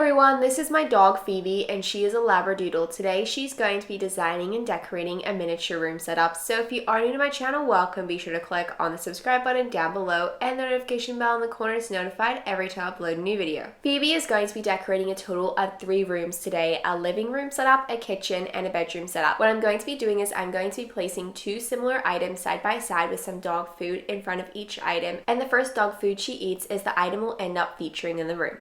everyone, this is my dog Phoebe and she is a Labradoodle. Today she's going to be designing and decorating a miniature room setup. So if you are new to my channel, welcome. Be sure to click on the subscribe button down below and the notification bell in the corner to be notified every time I upload a new video. Phoebe is going to be decorating a total of 3 rooms today: a living room setup, a kitchen, and a bedroom setup. What I'm going to be doing is I'm going to be placing 2 similar items side by side with some dog food in front of each item, and the first dog food she eats is the item we'll end up featuring in the room.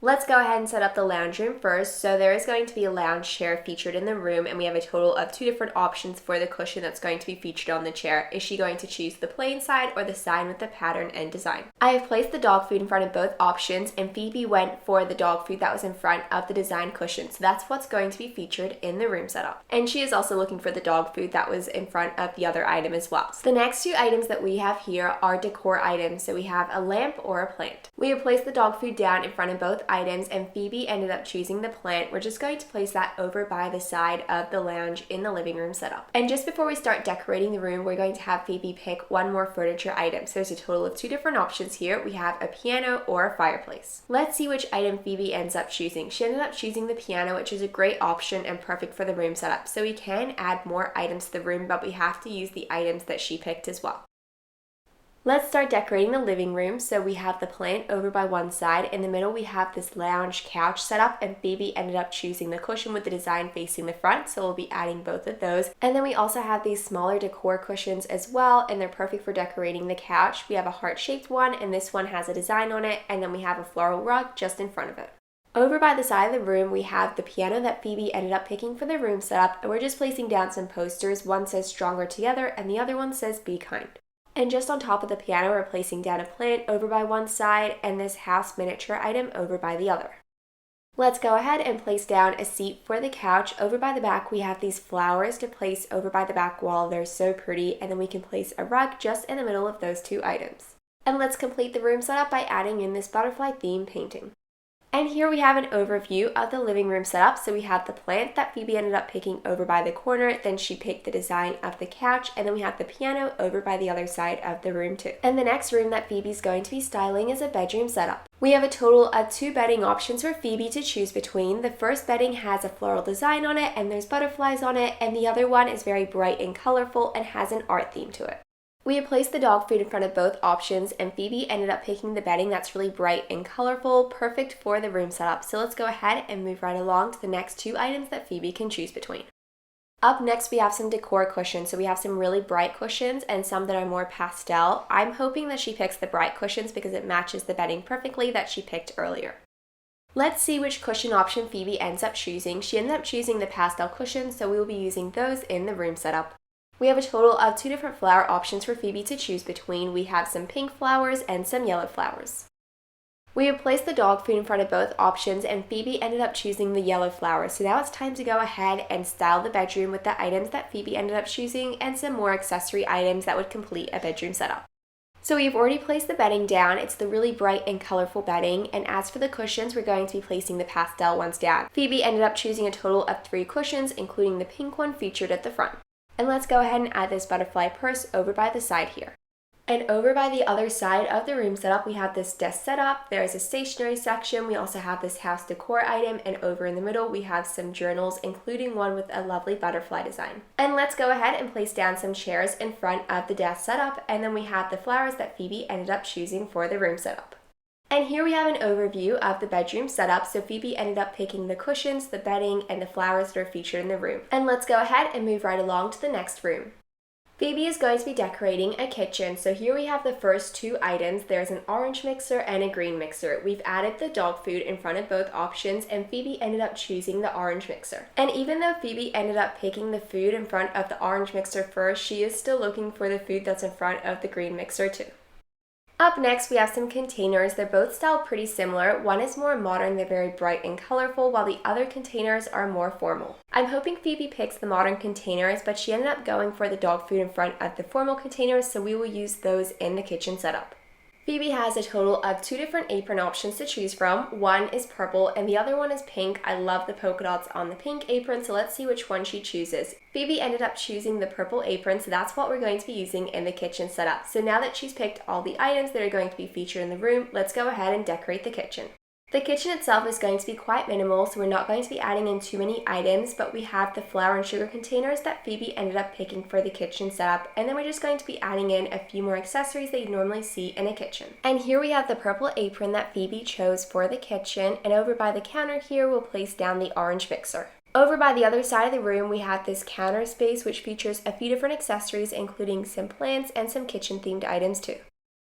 Let's go ahead and set up the lounge room first. So there is going to be a lounge chair featured in the room, and we have a total of 2 different options for the cushion that's going to be featured on the chair. Is she going to choose the plain side or the side with the pattern and design? I have placed the dog food in front of both options, and Phoebe went for the dog food that was in front of the design cushion. So that's what's going to be featured in the room setup. And she is also looking for the dog food that was in front of the other item as well. So the next 2 items that we have here are decor items. So we have a lamp or a plant. We have placed the dog food down in front of both items, and Phoebe ended up choosing the plant. We're just going to place that over by the side of the lounge in the living room setup. And just before we start decorating the room, we're going to have Phoebe pick one more furniture item. So there's a total of 2 different options here. We have a piano or a fireplace. Let's see which item Phoebe ends up choosing. She ended up choosing the piano, which is a great option and perfect for the room setup. So we can add more items to the room, but we have to use the items that she picked as well. Let's start decorating the living room. So we have the plant over by one side. In the middle, we have this lounge couch set up, and Phoebe ended up choosing the cushion with the design facing the front. So we'll be adding both of those. And then we also have these smaller decor cushions as well, and they're perfect for decorating the couch. We have a heart-shaped one, and this one has a design on it. And then we have a floral rug just in front of it. Over by the side of the room, we have the piano that Phoebe ended up picking for the room setup, and we're just placing down some posters. One says "Stronger Together," and the other one says "Be Kind." And just on top of the piano, we're placing down a plant over by one side and this house miniature item over by the other. Let's go ahead and place down a seat for the couch. Over by the back, we have these flowers to place over by the back wall. They're so pretty. And then we can place a rug just in the middle of those 2 items. And let's complete the room setup by adding in this butterfly theme painting. And here we have an overview of the living room setup. So we have the plant that Phoebe ended up picking over by the corner, then she picked the design of the couch, and then we have the piano over by the other side of the room too. And the next room that Phoebe's going to be styling is a bedroom setup. We have a total of 2 bedding options for Phoebe to choose between. The first bedding has a floral design on it and there's butterflies on it, and the other one is very bright and colorful and has an art theme to it. We have placed the dog food in front of both options, and Phoebe ended up picking the bedding that's really bright and colorful, perfect for the room setup. So let's go ahead and move right along to the next 2 items that Phoebe can choose between. Up next, we have some decor cushions. So we have some really bright cushions and some that are more pastel. I'm hoping that she picks the bright cushions because it matches the bedding perfectly that she picked earlier. Let's see which cushion option Phoebe ends up choosing. She ended up choosing the pastel cushions, so we will be using those in the room setup. We have a total of 2 different flower options for Phoebe to choose between. We have some pink flowers and some yellow flowers. We have placed the dog food in front of both options, and Phoebe ended up choosing the yellow flowers. So now it's time to go ahead and style the bedroom with the items that Phoebe ended up choosing and some more accessory items that would complete a bedroom setup. So we've already placed the bedding down. It's the really bright and colorful bedding, and as for the cushions, we're going to be placing the pastel ones down. Phoebe ended up choosing a total of 3 cushions, including the pink one featured at the front. And let's go ahead and add this butterfly purse over by the side here. And over by the other side of the room setup, we have this desk setup. There is a stationery section. We also have this house decor item, and over in the middle, we have some journals, including one with a lovely butterfly design. And let's go ahead and place down some chairs in front of the desk setup, and then we have the flowers that Phoebe ended up choosing for the room setup. And here we have an overview of the bedroom setup. So Phoebe ended up picking the cushions, the bedding, and the flowers that are featured in the room. And let's go ahead and move right along to the next room. Phoebe is going to be decorating a kitchen. So here we have the first 2 items. There's an orange mixer and a green mixer. We've added the dog food in front of both options, and Phoebe ended up choosing the orange mixer. And even though Phoebe ended up picking the food in front of the orange mixer first, she is still looking for the food that's in front of the green mixer too. Up next, we have some containers. They're both styled pretty similar. One is more modern, they're very bright and colorful, while the other containers are more formal. I'm hoping Phoebe picks the modern containers, but she ended up going for the dog food in front of the formal containers, so we will use those in the kitchen setup. Phoebe has a total of 2 different apron options to choose from. One is purple and the other one is pink. I love the polka dots on the pink apron, so let's see which one she chooses. Phoebe ended up choosing the purple apron, so that's what we're going to be using in the kitchen setup. So now that she's picked all the items that are going to be featured in the room, let's go ahead and decorate the kitchen. The kitchen itself is going to be quite minimal, so we're not going to be adding in too many items, but we have the flour and sugar containers that Phoebe ended up picking for the kitchen setup, and then we're just going to be adding in a few more accessories that you normally see in a kitchen. And here we have the purple apron that Phoebe chose for the kitchen, and over by the counter here we'll place down the orange mixer. Over by the other side of the room, we have this counter space which features a few different accessories, including some plants and some kitchen themed items too.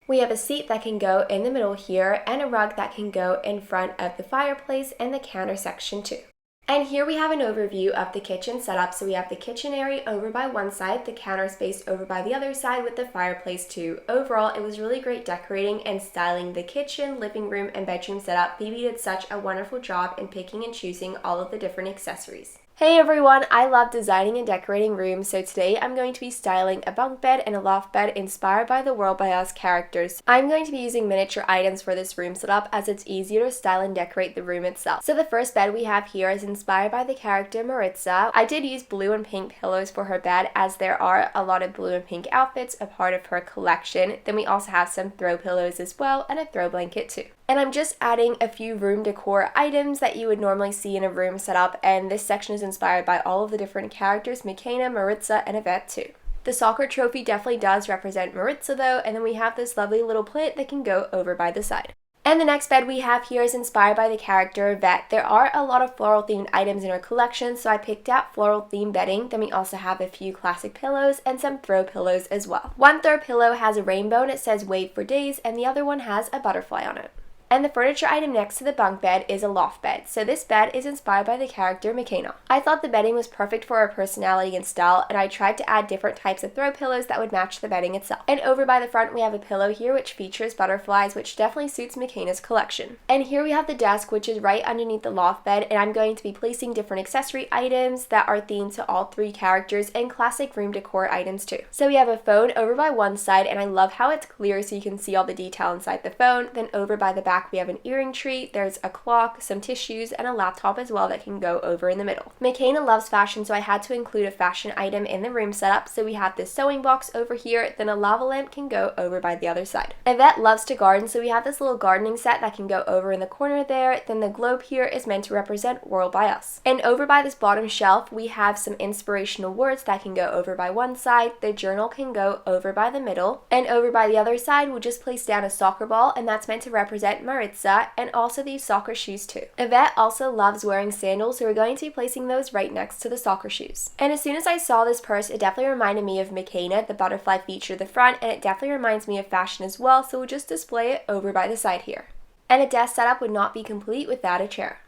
We have a seat that can go in the middle here and a rug that can go in front of the fireplace and the counter section too. And here we have an overview of the kitchen setup. So we have the kitchen area over by one side, the counter space over by the other side with the fireplace too. Overall, it was really great decorating and styling the kitchen, living room, and bedroom setup. Phoebe did such a wonderful job in picking and choosing all of the different accessories. Hey everyone, I love designing and decorating rooms, so today I'm going to be styling a bunk bed and a loft bed inspired by the World by Us characters. I'm going to be using miniature items for this room setup as it's easier to style and decorate the room itself. So the first bed we have here is inspired by the character Maritza. I did use blue and pink pillows for her bed as there are a lot of blue and pink outfits a part of her collection. Then we also have some throw pillows as well and a throw blanket too. And I'm just adding a few room decor items that you would normally see in a room setup, and this section is inspired by all of the different characters, Makena, Maritza, and Yvette too. The soccer trophy definitely does represent Maritza though, and then we have this lovely little plant that can go over by the side. And the next bed we have here is inspired by the character Yvette. There are a lot of floral themed items in our collection, so I picked out floral themed bedding. Then we also have a few classic pillows and some throw pillows as well. One throw pillow has a rainbow and it says "Wait for Days," and the other one has a butterfly on it. And the furniture item next to the bunk bed is a loft bed. So this bed is inspired by the character Makena. I thought the bedding was perfect for her personality and style, and I tried to add different types of throw pillows that would match the bedding itself. And over by the front we have a pillow here which features butterflies, which definitely suits Makena's collection. And here we have the desk, which is right underneath the loft bed, and I'm going to be placing different accessory items that are themed to all three characters and classic room decor items too. So we have a phone over by one side, and I love how it's clear so you can see all the detail inside the phone. Then over by the back we have an earring tree, there's a clock, some tissues, and a laptop as well that can go over in the middle. Makena loves fashion, so I had to include a fashion item in the room setup. So we have this sewing box over here, then a lava lamp can go over by the other side. Yvette loves to garden, so we have this little gardening set that can go over in the corner there. Then the globe here is meant to represent World by Us. And over by this bottom shelf, we have some inspirational words that can go over by one side. The journal can go over by the middle. And over by the other side, we'll just place down a soccer ball, and that's meant to represent Maritza, and also these soccer shoes too. Yvette also loves wearing sandals, so we're going to be placing those right next to the soccer shoes. And as soon as I saw this purse, it definitely reminded me of Makena, the butterfly feature at the front, and it definitely reminds me of fashion as well, so we'll just display it over by the side here. And a desk setup would not be complete without a chair.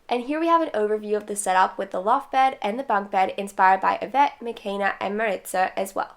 And here we have an overview of the setup with the loft bed and the bunk bed inspired by Yvette, Makena, and Maritza as well.